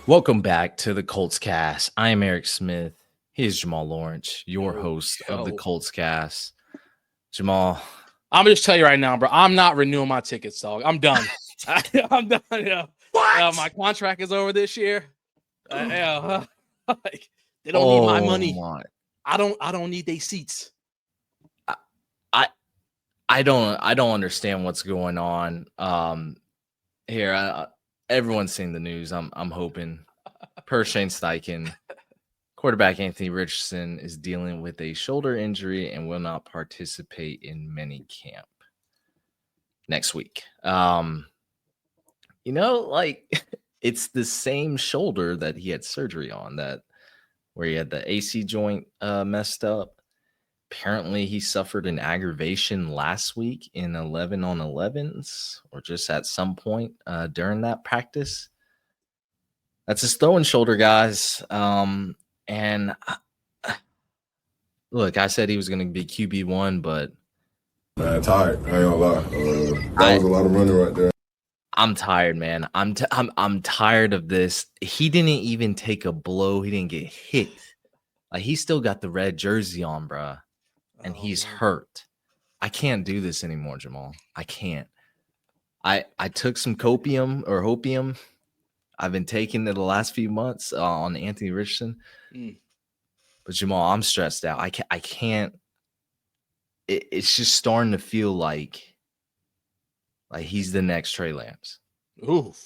Welcome back to the Colts Cast. I am Eric Smith. He is Jamal Lawrence, your host of the Colts Cast. Jamal, I'm gonna just tell you right now, bro. I'm not renewing my tickets, dog. I'm done. I'm done. Yeah. What? My contract is over this year. Like, they don't need my money. I don't need their seats. I don't understand what's going on. Here, everyone's seen the news. I'm hoping. Per Shane Steichen, quarterback Anthony Richardson is dealing with a shoulder injury and will not participate in minicamp next week. It's the same shoulder that he had surgery on, where he had the AC joint messed up. Apparently, he suffered an aggravation last week in 11-on-11s, or just at some point during that practice. That's his throwing shoulder, guys. And look, I said he was going to be QB1, but I'm tired. I ain't gonna lie. That was a lot of running right there. I'm tired, man. I'm tired of this. He didn't even take a blow. He didn't get hit. Like, he still got the red jersey on, bruh, and he's hurt. I can't do this anymore, Jamal. I can't. I took some hopium. I've been taking it the last few months on Anthony Richardson. But Jamal, I'm stressed out. I can't. It's just starting to feel like he's the next Trey Lance. Oof.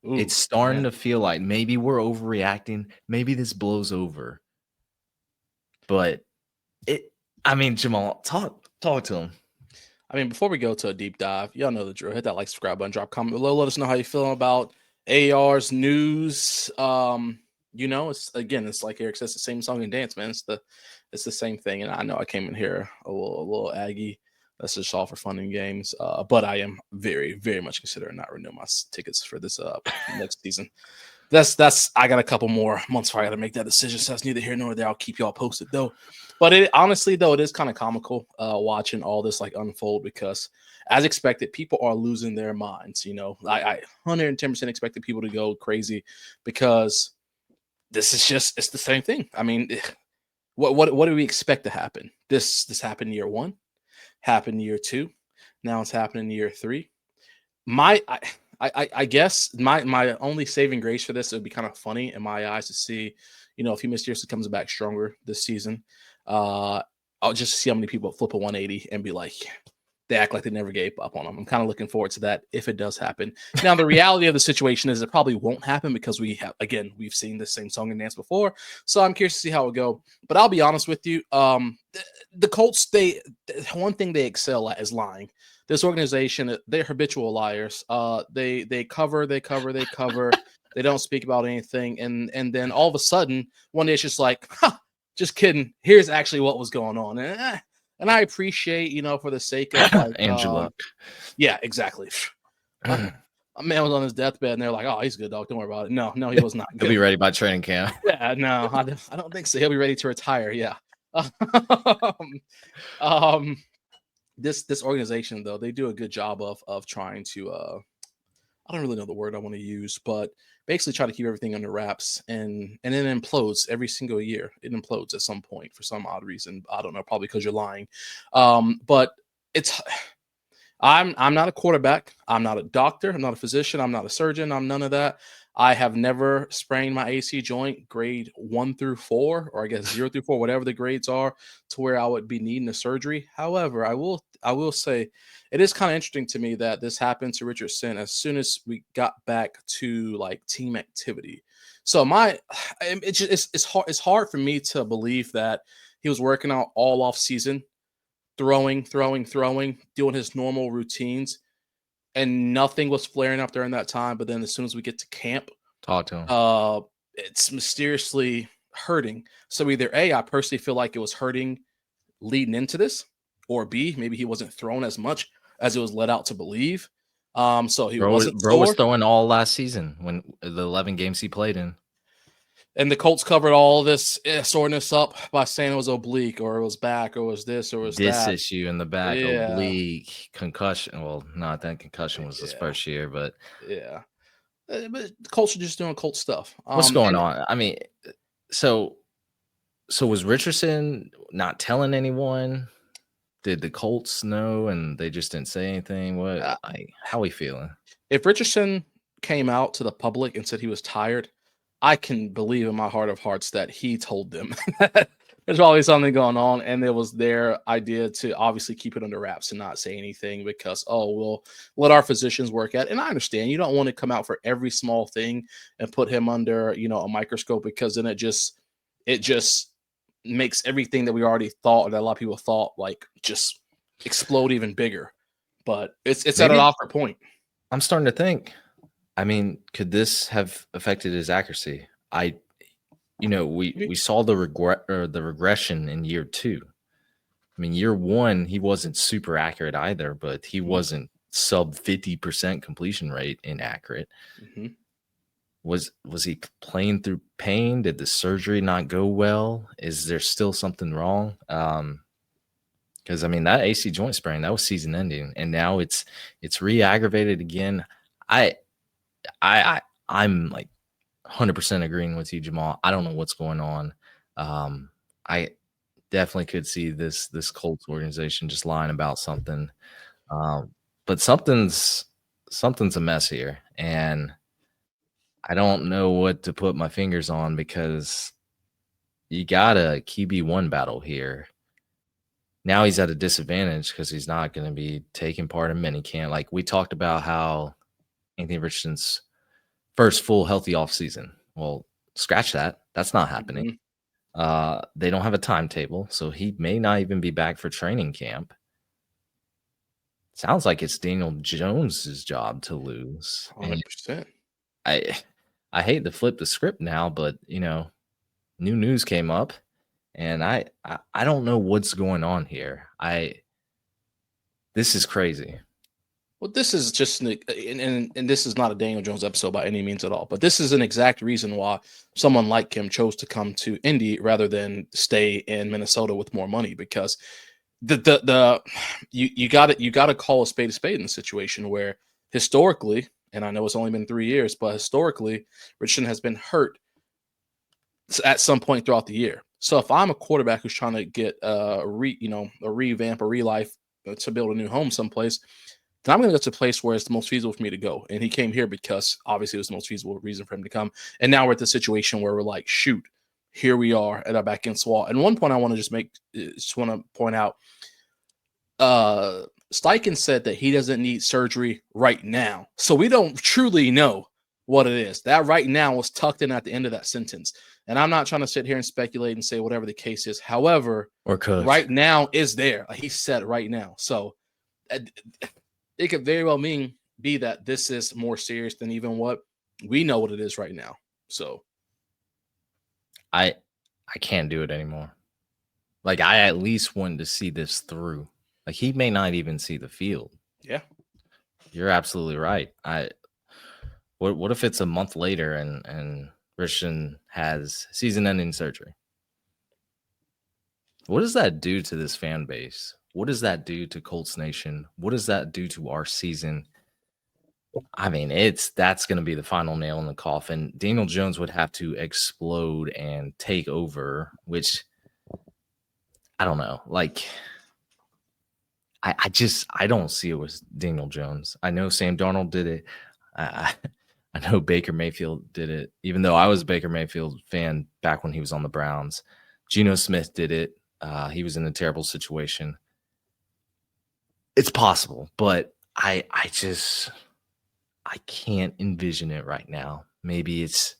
It's starting to feel like maybe we're overreacting. Maybe this blows over. But Jamal, talk to him. I mean, before we go to a deep dive, y'all know the drill. Hit that like, subscribe button, drop a comment below. Let us know how you're feeling about AR's news. It's like Eric says, the same song and dance, man. It's the same thing. And I know I came in here a little Aggie. That's just all for fun and games. But I am very, very much considering not renewing my tickets for this next season. I got a couple more months before I got to make that decision. So that's neither here nor there. I'll keep y'all posted though. But it is kind of comical watching all this like unfold, because as expected, people are losing their minds. I 110% expected people to go crazy, because this is it's the same thing. I mean, what do we expect to happen? This happened year 1, happened year 2, now it's happening year 3. I guess my only saving grace for this, it would be kind of funny in my eyes to see, if he mysteriously comes back stronger this season. I'll just see how many people flip a 180 and be like, they act like they never gave up on him. I'm kind of looking forward to that if it does happen. Now, the reality of the situation is it probably won't happen, because we've seen the same song and dance before. So I'm curious to see how it go. But I'll be honest with you. The Colts, one thing they excel at is lying. This organization, they're habitual liars. They cover. They don't speak about anything. And then all of a sudden, one day it's just like, just kidding. Here's actually what was going on. And I appreciate, for the sake of like, Angela. Yeah, exactly. A man was on his deathbed and they're like, oh, he's good, dog. Don't worry about it. No, he was not good. He'll be ready by training camp. Yeah, no, I don't think so. He'll be ready to retire. Yeah. This organization, though, they do a good job of trying to I don't really know the word I want to use, but basically try to keep everything under wraps, and it implodes every single year. It implodes at some point for some odd reason. I don't know, probably because you're lying. But I'm not a quarterback. I'm not a doctor. I'm not a physician. I'm not a surgeon. I'm none of that. I have never sprained my AC joint grade 1 through 4, or I guess 0 through 4, whatever the grades are, to where I would be needing a surgery. However, I will say it is kind of interesting to me that this happened to Richardson as soon as we got back to like team activity. So it's hard for me to believe that he was working out all off season, throwing, doing his normal routines, and nothing was flaring up during that time. But then as soon as we get to camp, talk to him. It's mysteriously hurting. So either A, I personally feel like it was hurting leading into this, or B, maybe he wasn't throwing as much as it was led out to believe. So he wasn't. Bro was throwing all last season when the 11 games he played in. And the Colts covered all this soreness up by saying it was oblique, or it was back, or it was this, or it was this that. issue in the back, oblique, concussion. Well, not that concussion was his first year, but yeah. But the Colts are just doing Colt stuff. What's going And on? I mean, so was Richardson not telling anyone? Did the Colts know and they just didn't say anything? What, uh, like, how we feeling? if Richardson came out to the public and said he was tired, I can believe in my heart of hearts that he told them there's always something going on, and it was their idea to obviously keep it under wraps and not say anything because, oh, we'll let our physicians work at it. And I understand you don't want to come out for every small thing and put him under, a microscope, because then it just makes everything that we already thought or that a lot of people thought like just explode even bigger. But it's at an Maybe awkward point. I'm starting to think. I mean, could this have affected his accuracy? We saw the regression in year 2. I mean, year 1 he wasn't super accurate either, but he wasn't sub 50% completion rate inaccurate. Mm-hmm. Was he playing through pain? Did the surgery not go well? Is there still something wrong? Because I mean, that AC joint sprain, that was season ending, and now it's re-aggravated again. I'm like 100% agreeing with you, Jamal. I don't know what's going on. I definitely could see this Colts organization just lying about something. But something's a mess here, and I don't know what to put my fingers on because you got a QB1 battle here. Now he's at a disadvantage because he's not going to be taking part in minicamp. Like we talked about how Anthony Richardson's first full healthy offseason. Well, scratch that. That's not happening. They don't have a timetable, so he may not even be back for training camp. Sounds like it's Daniel Jones's job to lose. 100%. I hate to flip the script now, but new news came up, and I don't know what's going on here. This is crazy. Well, this is just and this is not a Daniel Jones episode by any means at all, but this is an exact reason why someone like him chose to come to Indy rather than stay in Minnesota with more money, because you got to call a spade in the situation where historically, and I know it's only been 3 years, but historically Richardson has been hurt at some point throughout the year. So if I'm a quarterback who's trying to get a revamp, a relife to build a new home someplace, then I'm going to go to a place where it's the most feasible for me to go. And he came here because obviously it was the most feasible reason for him to come. And now we're at the situation where we're like, shoot, here we are at our back against the wall. And one point I want to point out, Steichen said that he doesn't need surgery right now. So we don't truly know what it is. That right now was tucked in at the end of that sentence. And I'm not trying to sit here and speculate and say whatever the case is. However, right now is there. He said right now. So it could very well be that this is more serious than even what we know what it is right now. So I can't do it anymore. Like I at least wanted to see this through. Like he may not even see the field. Yeah. You're absolutely right. What if it's a month later and Richardson has season-ending surgery? What does that do to this fan base? What does that do to Colts Nation? What does that do to our season? I mean, that's going to be the final nail in the coffin. Daniel Jones would have to explode and take over, which I don't know. Like, I don't see it with Daniel Jones. I know Sam Darnold did it. I know Baker Mayfield did it, even though I was a Baker Mayfield fan back when he was on the Browns. Geno Smith did it. He was in a terrible situation. It's possible, but I can't envision it right now. Maybe it's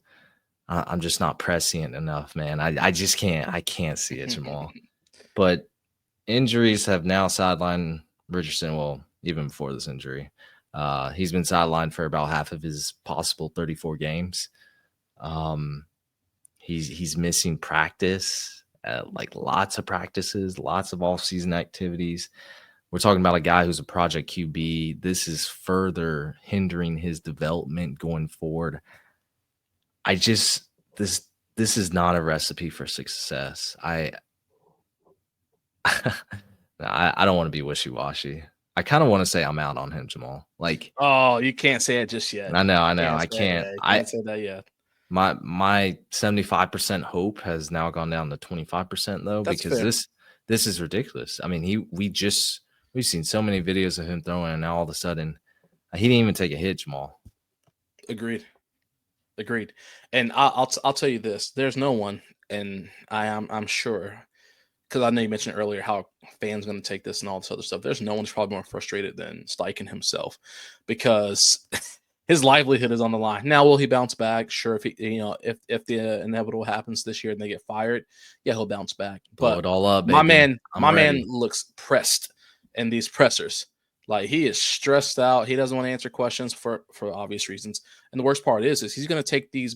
I'm just not prescient enough, man. I just can't. I can't see it, Jamal. But injuries have now sidelined Richardson. Well, even before this injury, he's been sidelined for about half of his possible 34 games. He's missing practice, like lots of practices, lots of off-season activities. We're talking about a guy who's a project QB. This is further hindering his development going forward. This is not a recipe for success. I don't want to be wishy-washy. I kind of want to say I'm out on him, Jamal. Like, oh, you can't say it just yet. I know. I Can't. can't say that yet. My 75% hope has now gone down to 25% though, That's because fair. this is ridiculous. I mean, we've seen so many videos of him throwing, and now all of a sudden he didn't even take a hit, Jamal. Agreed. And I'll tell you this: there's no one, and I'm sure, because I know you mentioned earlier how fans going to take this and all this other stuff. There's no one's probably more frustrated than Steichen himself, because his livelihood is on the line. Now, will he bounce back? Sure. If he, if the inevitable happens this year and they get fired, yeah, he'll bounce back. Blow But it all up, my baby. man looks pressed in these pressers. Like, he is stressed out. He doesn't want to answer questions for obvious reasons. And the worst part is he's going to take these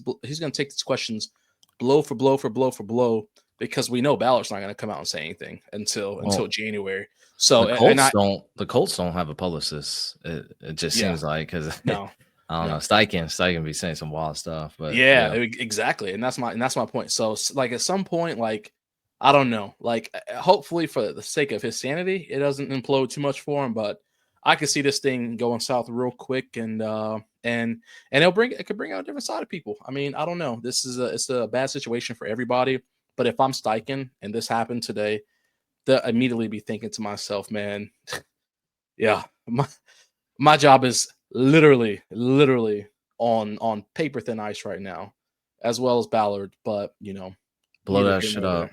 questions blow for blow for blow for blow, because we know Ballard's not going to come out and say anything until January. So the Colts don't have a publicist. It just seems like, because no, I don't know, Steichen be saying some wild stuff, but exactly, and that's my point. So, like, at some point, like, I don't know, like, hopefully for the sake of his sanity, it doesn't implode too much for him, but I could see this thing going south real quick, and it could bring out a different side of people. I mean, I don't know. It's a bad situation for everybody. But if I'm Steichen and this happened today, they'll immediately be thinking to myself, man, yeah, my job is literally on paper thin ice right now, as well as Ballard. But blow that shit up.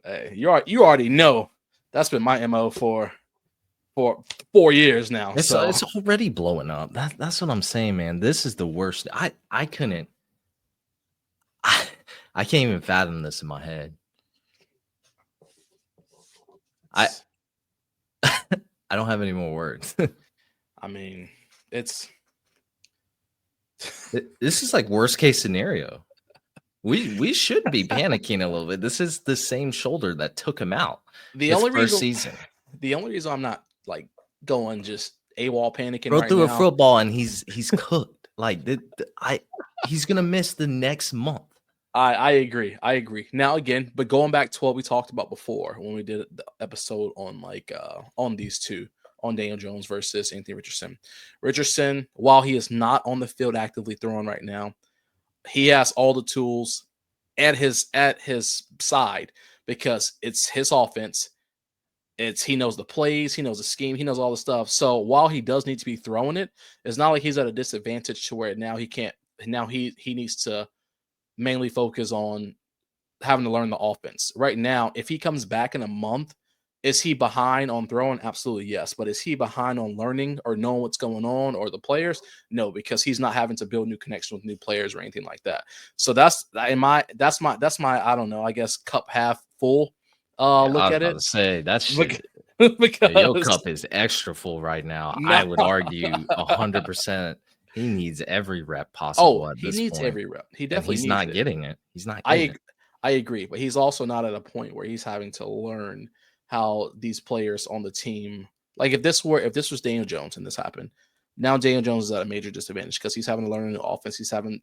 Hey, you already know that's been my MO for 4 years now. It's so it's already blowing up. That's what I'm saying, man. This is the worst. I couldn't. I can't even fathom this in my head. I don't have any more words. I mean, this is like worst case scenario. We should be panicking a little bit. This is the same shoulder that took him out. The only reason I'm not like going just AWOL panicking Throw right through now, a football and he's cooked. Like he's gonna miss the next month. I agree. Now, again, but going back to what we talked about before when we did the episode on on these two, on Daniel Jones versus Anthony Richardson. Richardson, while he is not on the field actively throwing right now, he has all the tools at his side, because it's his offense. He knows the plays, he knows the scheme, he knows all the stuff. So while he does need to be throwing it, it's not like he's at a disadvantage to where now he can't. Now he needs to mainly focus on having to learn the offense. Right now, if he comes back in a month, is he behind on throwing? Absolutely yes. But is he behind on learning or knowing what's going on or the players? No, because he's not having to build new connections with new players or anything like that. So that's my I don't know, I guess cup half full look at it. Say that shit. Because your cup is extra full right now. No. I would argue 100%. He needs every rep possible. At this point. Every rep. He definitely he's needs not it. Getting it. He's not getting it. I agree, but he's also not at a point where he's having to learn how these players on the team, like if this was Daniel Jones and this happened, now Daniel Jones is at a major disadvantage because he's having to learn a new offense. He's not going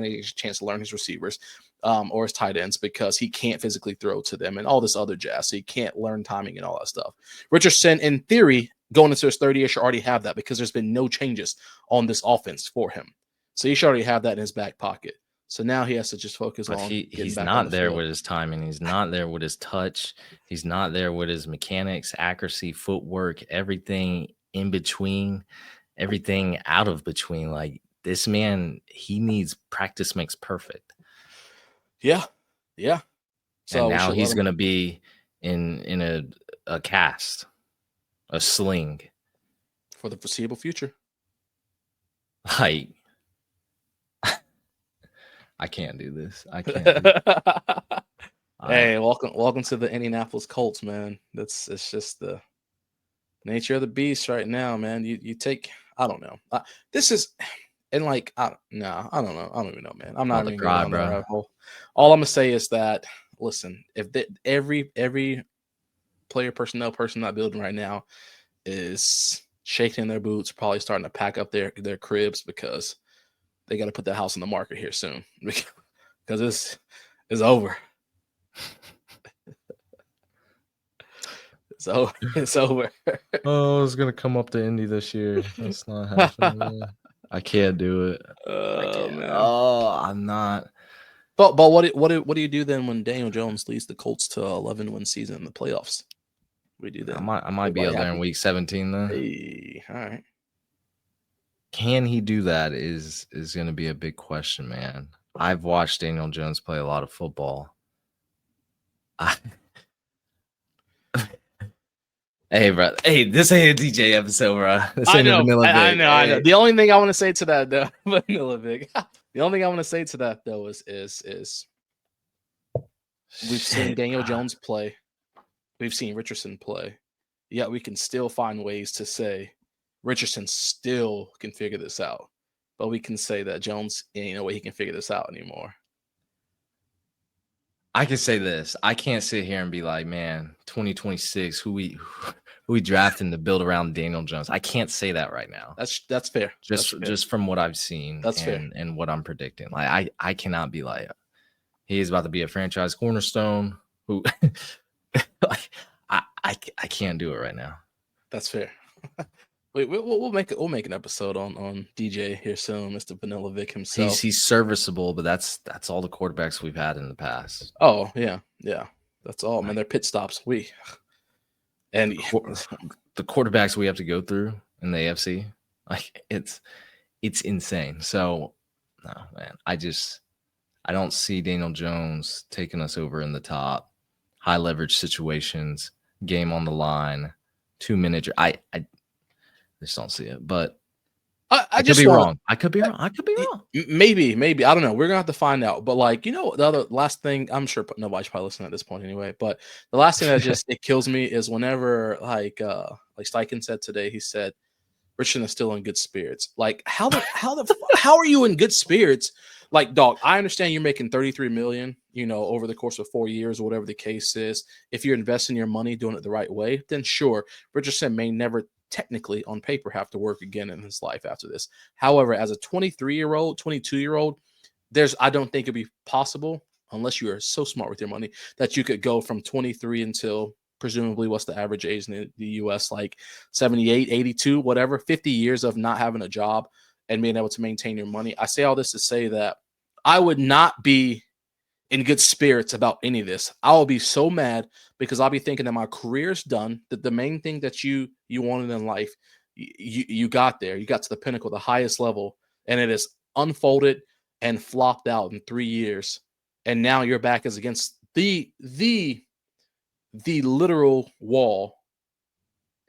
to get a chance to learn his receivers or his tight ends because he can't physically throw to them and all this other jazz. So he can't learn timing and all that stuff. Richardson, in theory, going into his third year, should already have that because there's been no changes on this offense for him. So he should already have that in his back pocket. So now he has to just focus on. He's not there with his timing. He's not there with his touch. He's not there with his mechanics, accuracy, footwork, everything in between, everything out of between. Like this man, he needs practice makes perfect. Yeah. So and now he's gonna be in a cast, a sling for the foreseeable future. Like. I can't do this. I can't. Do this. Hey, welcome to the Indianapolis Colts, man. It's just the nature of the beast right now, man. You take, I don't know. This is, and like, I don't know. I don't even know, man. I'm not even going down that rabbit hole. All I'm gonna say is that, listen, if every player personnel person in that building right now is shaking their boots, probably starting to pack up their cribs because they got to put that house on the market here soon because it's over. So it's over. Oh, it's gonna come up to Indy this year. That's not happening. Man. I can't do it. Man. Oh, I'm not. But what do you do then when Daniel Jones leads the Colts to 11-win season in the playoffs? What do you do then? I might be out there in week 17 then. Hey, all right. Can he do that? Is going to be a big question, man. I've watched Daniel Jones play a lot of football. Hey, bro. Hey, this ain't a DJ episode, bro. This ain't a Vanilla Vic. I know. The only thing I want to say to that, though, Vanilla Vic. The only thing I want to say to that, though, is we've seen Daniel Jones play. We've seen Richardson play. Yet we can still find ways to say Richardson still can figure this out. But we can say that Jones ain't no way he can figure this out anymore. I can say this. I can't sit here and be like, man, 2026, who we drafting to build around Daniel Jones. I can't say that right now. That's fair. Just from what I've seen and what I'm predicting. Like I cannot be like he is about to be a franchise cornerstone who like I can't do it right now. That's fair. We'll make an episode on DJ here soon, Mr. Vanilla Vic himself. He's serviceable, but that's all the quarterbacks we've had in the past. Oh yeah, that's all. Man, they're pit stops. And the quarterbacks we have to go through in the AFC, like it's insane. So no, man, I don't see Daniel Jones taking us over in the top, high leverage situations, game on the line, 2-minute. I just don't see it, but I could be wrong. I could be wrong. Maybe. I don't know. We're gonna have to find out. But like, the other last thing, I'm sure nobody's probably listening at this point anyway. But the last thing that just it kills me is whenever like Steichen said today, he said Richardson is still in good spirits. Like how are you in good spirits? Like, dog, I understand you're making $33 million, over the course of 4 years or whatever the case is. If you're investing your money, doing it the right way, then sure, Richardson may never technically on paper have to work again in his life after this. However, as a 23-year-old, 22-year-old, I don't think it'd be possible unless you are so smart with your money that you could go from 23 until presumably what's the average age in the US, like 78, 82, whatever, 50 years of not having a job and being able to maintain your money. I say all this to say that I would not be in good spirits about any of this. I will be so mad because I'll be thinking that my career's done, that the main thing that you wanted in life, you got there. You got to the pinnacle, the highest level, and it is unfolded and flopped out in 3 years. And now your back is against the literal wall,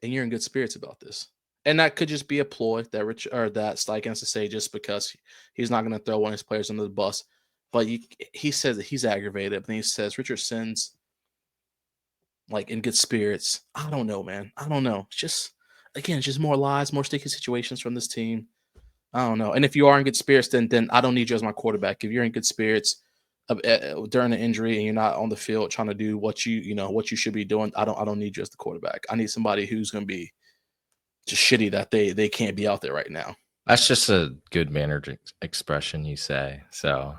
and you're in good spirits about this. And that could just be a ploy that Steichen has to say just because he's not going to throw one of his players under the bus. But he says that he's aggravated, and he says Richardson's like in good spirits. I don't know, man. I don't know. It's just more lies, more sticky situations from this team. I don't know. And if you are in good spirits, then I don't need you as my quarterback. If you're in good spirits during the injury and you're not on the field trying to do what you should be doing, I don't need you as the quarterback. I need somebody who's going to be just shitty that they can't be out there right now. That's just a good mannered expression you say. So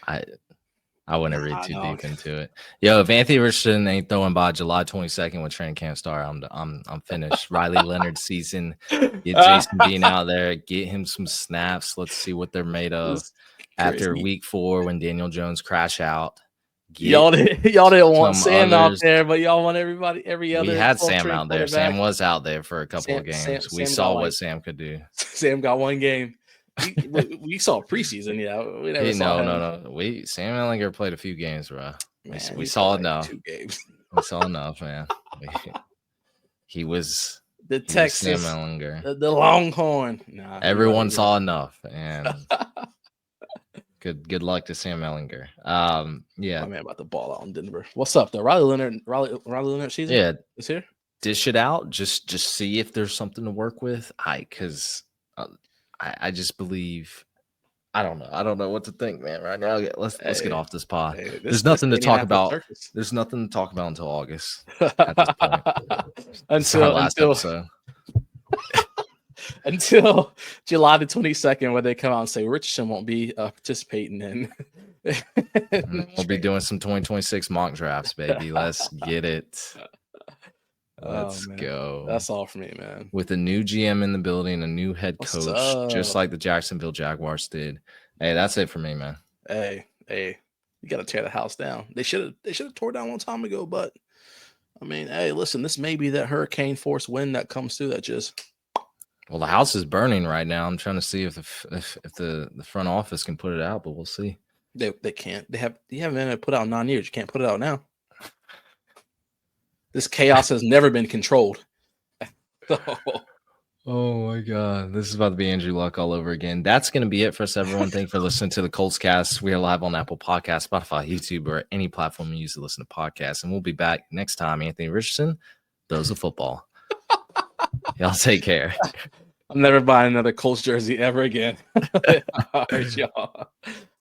I wouldn't read too deep into it. Yo, if Anthony Richardson ain't throwing by July 22nd when training camp start, I'm finished. Riley Leonard season, get Jason Bean out there, get him some snaps. Let's see what they're made of after week 4 when Daniel Jones crash out. Y'all didn't want Sam out there, but y'all want every other. We had Sam out there. Sam was out there for a couple of games. We saw what Sam could do. Sam got one game. We saw preseason, We never saw him. No. Sam Ellinger played a few games, bro. Man, we saw enough. 2 games. We saw enough, man. He was the Texas Sam Ellinger, the Longhorn. Everyone saw enough, and good luck to Sam Ellinger. Yeah, my man about to ball out in Denver. What's up, though? Riley Leonard season. It's here. Dish it out. Just see if there's something to work with. Because I just believe. I don't know. I don't know what to think, man. Right now, let's get off this pod. There's nothing to talk about. There's nothing to talk about until August. At this point. until July the 22nd, where they come out and say Richardson won't be participating in. We'll be doing some 2026 mock drafts, baby. Let's get it. Let's man. go. That's all for me, man. With a new GM in the building, a new head What's coach, just up? like the Jacksonville Jaguars did. Hey, that's it for me, man. Hey, you got to tear the house down. They should have tore down one time ago, but I mean, hey, listen, this may be that hurricane force wind that comes through that just. Well, the house is burning right now. I'm trying to see if the front office can put it out, but we'll see. They can't. You haven't been put out in 9 years. You can't put it out now. This chaos has never been controlled. So, oh my God. This is about to be Andrew Luck all over again. That's going to be it for us, everyone. Thank you for listening to the Colts Cast. We are live on Apple Podcasts, Spotify, YouTube, or any platform you use to listen to podcasts. And we'll be back next time. Anthony Richardson, those of football. Y'all take care. I'm never buying another Colts jersey ever again. All right, y'all.